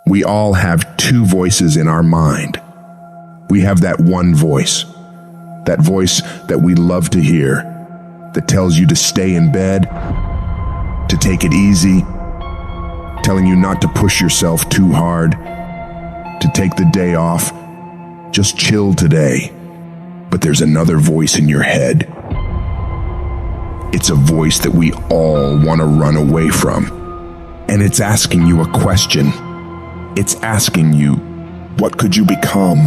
We all have two voices in our mind. We have that one voice, that voice that we love to hear, that tells you to stay in bed, to take it easy, telling you not to push yourself too hard, to take the day off, just chill today. But there's another voice in your head. It's a voice that we all want to run away from. And it's asking you a question. It's asking you, what could you become?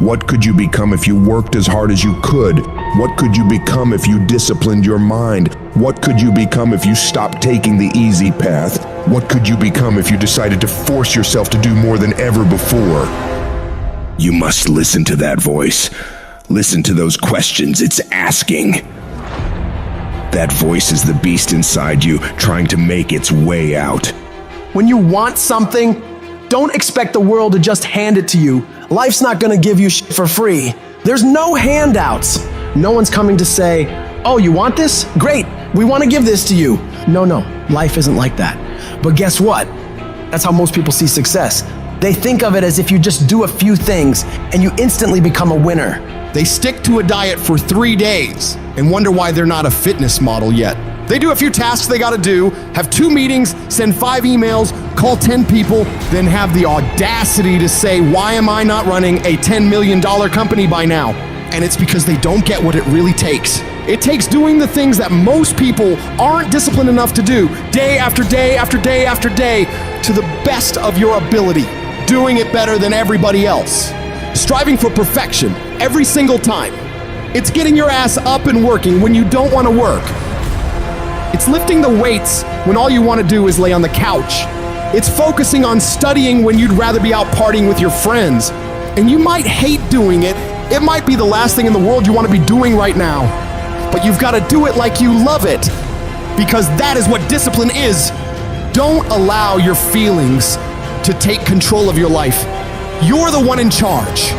What could you become if you worked as hard as you could? What could you become if you disciplined your mind? What could you become if you stopped taking the easy path? What could you become if you decided to force yourself to do more than ever before? You must listen to that voice. Listen to those questions it's asking. That voice is the beast inside you, trying to make its way out. When you want something, don't expect the world to just hand it to you. Life's not gonna give you shit for free. There's no handouts. No one's coming to say, oh, you want this? Great, we wanna give this to you. No, life isn't like that. But guess what? That's how most people see success. They think of it as if you just do a few things and you instantly become a winner. They stick to a diet for 3 days and wonder why they're not a fitness model yet. They do a few tasks they gotta do, have 2 meetings, send 5 emails, call 10 people, then have the audacity to say, why am I not running a $10 million company by now? And it's because they don't get what it really takes. It takes doing the things that most people aren't disciplined enough to do, day after day after day after day, to the best of your ability, doing it better than everybody else. Striving for perfection every single time. It's getting your ass up and working when you don't want to work. It's lifting the weights when all you want to do is lay on the couch. It's focusing on studying when you'd rather be out partying with your friends. And you might hate doing it. It might be the last thing in the world you want to be doing right now. But you've got to do it like you love it. Because that is what discipline is. Don't allow your feelings to take control of your life. You're the one in charge.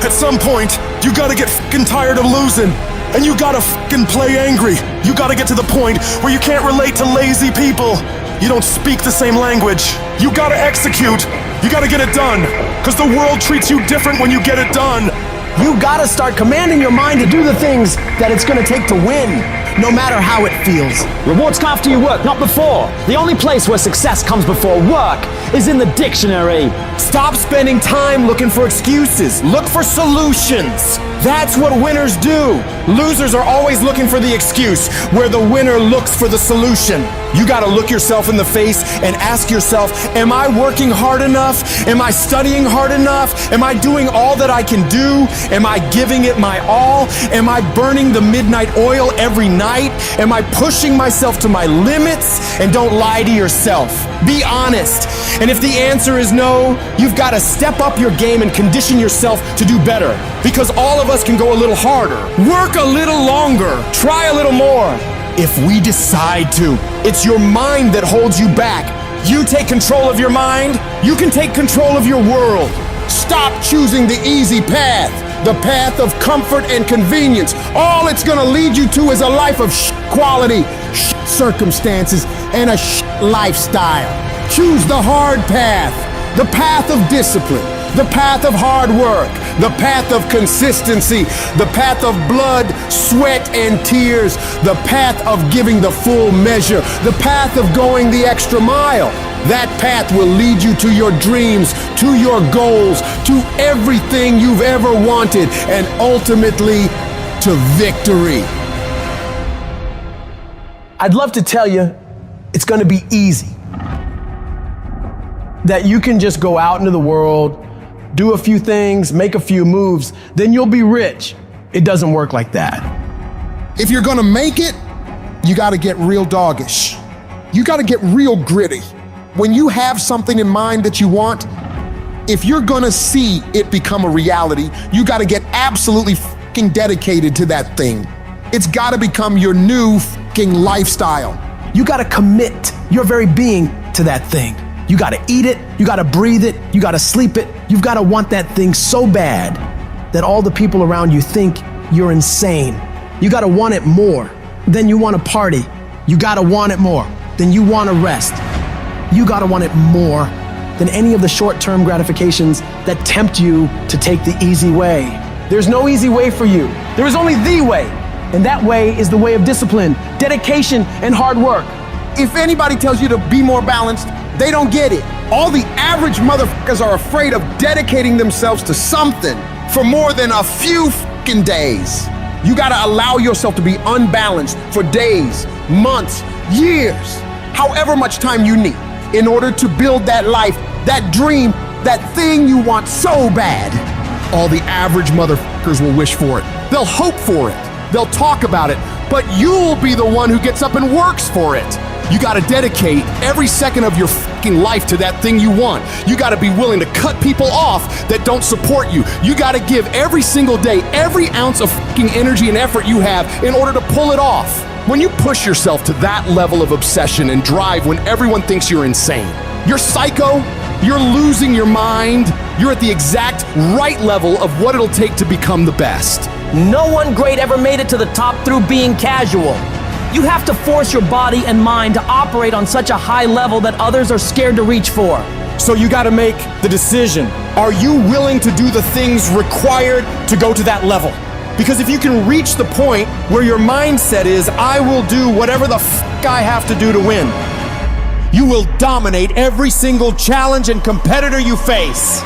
At some point, you gotta get fucking tired of losing. And you gotta fucking play angry. You gotta get to the point where you can't relate to lazy people. You don't speak the same language. You gotta execute. You gotta get it done. Cause the world treats you different when you get it done. You gotta start commanding your mind to do the things that it's gonna take to win, no matter how it feels. Rewards come after you work, not before. The only place where success comes before work is in the dictionary. Stop spending time looking for excuses. Look for solutions. That's what winners do. Losers are always looking for the excuse, where the winner looks for the solution. You gotta look yourself in the face and ask yourself, am I working hard enough? Am I studying hard enough? Am I doing all that I can do? Am I giving it my all? Am I burning the midnight oil every night? Am I pushing myself to my limits? And don't lie to yourself. Be honest. And if the answer is no, you've got to step up your game and condition yourself to do better. Because all of us can go a little harder, work a little longer, try a little more. If we decide to, it's your mind that holds you back. You take control of your mind, you can take control of your world. Stop choosing the easy path, the path of comfort and convenience. All it's gonna lead you to is a life of quality, circumstances, and a lifestyle. Choose the hard path, the path of discipline, the path of hard work, the path of consistency, the path of blood, sweat, and tears, the path of giving the full measure, the path of going the extra mile. That path will lead you to your dreams, to your goals, to everything you've ever wanted, and ultimately to victory. I'd love to tell you it's gonna be easy. That you can just go out into the world, do a few things, make a few moves, then you'll be rich. It doesn't work like that. If you're gonna make it, you gotta get real doggish. You gotta get real gritty. When you have something in mind that you want, if you're gonna see it become a reality, you gotta get absolutely fucking dedicated to that thing. It's gotta become your new fucking lifestyle. You gotta commit your very being to that thing. You gotta eat it, you gotta breathe it, you gotta sleep it. You've gotta want that thing so bad that all the people around you think you're insane. You gotta want it more than you wanna party. You gotta want it more than you wanna rest. You gotta want it more than any of the short-term gratifications that tempt you to take the easy way. There's no easy way for you. There is only the way. And that way is the way of discipline, dedication, and hard work. If anybody tells you to be more balanced, they don't get it. All the average motherfuckers are afraid of dedicating themselves to something for more than a few fucking days. You gotta allow yourself to be unbalanced for days, months, years, however much time you need in order to build that life, that dream, that thing you want so bad. All the average motherfuckers will wish for it. They'll hope for it. They'll talk about it. But you'll be the one who gets up and works for it. You gotta dedicate every second of your fucking life to that thing you want. You gotta be willing to cut people off that don't support you. You gotta give every single day, every ounce of fucking energy and effort you have in order to pull it off. When you push yourself to that level of obsession and drive when everyone thinks you're insane, you're psycho, you're losing your mind, you're at the exact right level of what it'll take to become the best. No one great ever made it to the top through being casual. You have to force your body and mind to operate on such a high level that others are scared to reach for. So you gotta make the decision. Are you willing to do the things required to go to that level? Because if you can reach the point where your mindset is, I will do whatever the fuck I have to do to win, you will dominate every single challenge and competitor you face.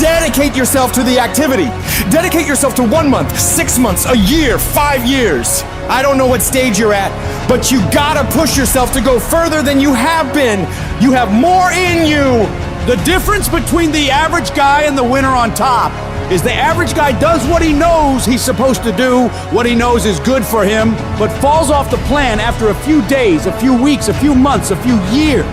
Dedicate yourself to the activity. Dedicate yourself to 1 month, 6 months, a year, 5 years. I don't know what stage you're at, but you gotta push yourself to go further than you have been. You have more in you. The difference between the average guy and the winner on top is the average guy does what he knows he's supposed to do, what he knows is good for him, but falls off the plan after a few days, a few weeks, a few months, a few years.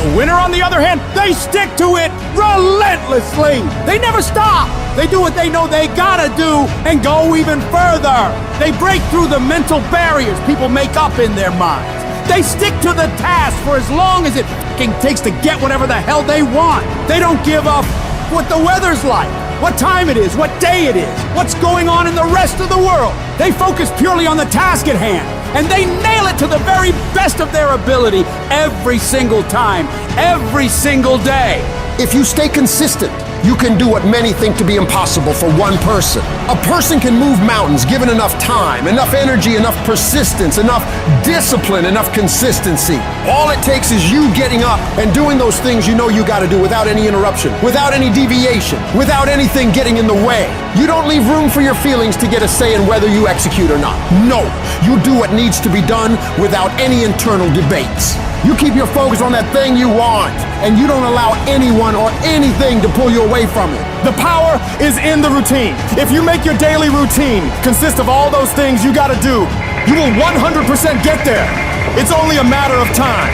The winner, on the other hand, they stick to it relentlessly. They never stop. They do what they know they gotta do and go even further. They break through the mental barriers people make up in their minds. They stick to the task for as long as it fucking takes to get whatever the hell they want. They don't give up what the weather's like, what time it is, what day it is, what's going on in the rest of the world. They focus purely on the task at hand, and they nail it to the very best of their ability every single time, every single day. If you stay consistent, you can do what many think to be impossible for one person. A person can move mountains given enough time, enough energy, enough persistence, enough discipline, enough consistency. All it takes is you getting up and doing those things you know you gotta do without any interruption, without any deviation, without anything getting in the way. You don't leave room for your feelings to get a say in whether you execute or not. No, you do what needs to be done without any internal debates. You keep your focus on that thing you want, and you don't allow anyone or anything to pull you away from it. The power is in the routine. If you make your daily routine consist of all those things you gotta do, you will 100% get there. It's only a matter of time.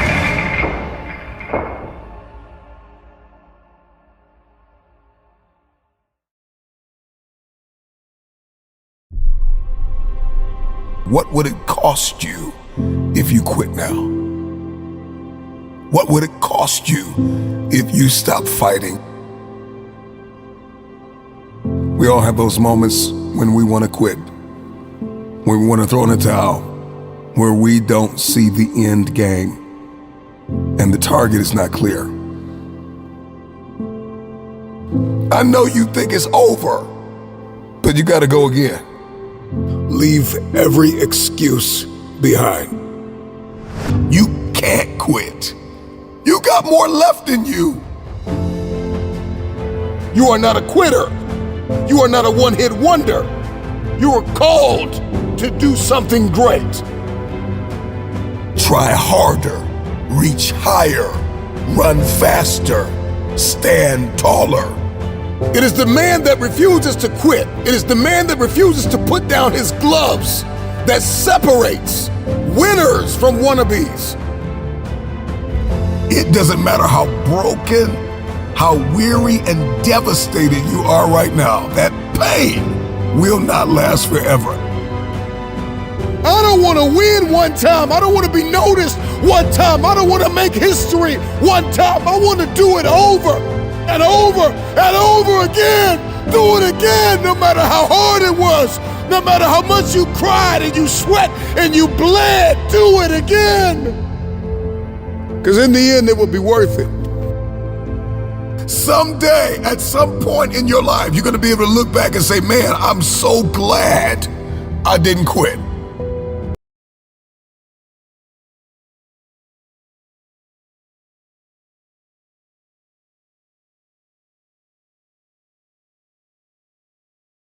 What would it cost you if you quit now? What would it cost you if you stopped fighting? We all have those moments when we want to quit, when we want to throw in the towel, where we don't see the end game and the target is not clear. I know you think it's over, but you got to go again. Leave every excuse behind. You can't quit. You got more left in you. You are not a quitter. You are not a one-hit wonder. You are called to do something great. Try harder, reach higher, run faster, stand taller. It is the man that refuses to quit. It is the man that refuses to put down his gloves that separates winners from wannabes. It doesn't matter how broken, how weary and devastated you are right now. That pain will not last forever. I don't want to win one time. I don't want to be noticed one time. I don't want to make history one time. I want to do it over and over and over again. Do it again, no matter how hard it was, no matter how much you cried and you sweat and you bled. Do it again. Because in the end, it will be worth it. Someday, at some point in your life, you're going to be able to look back and say, man, I'm so glad I didn't quit.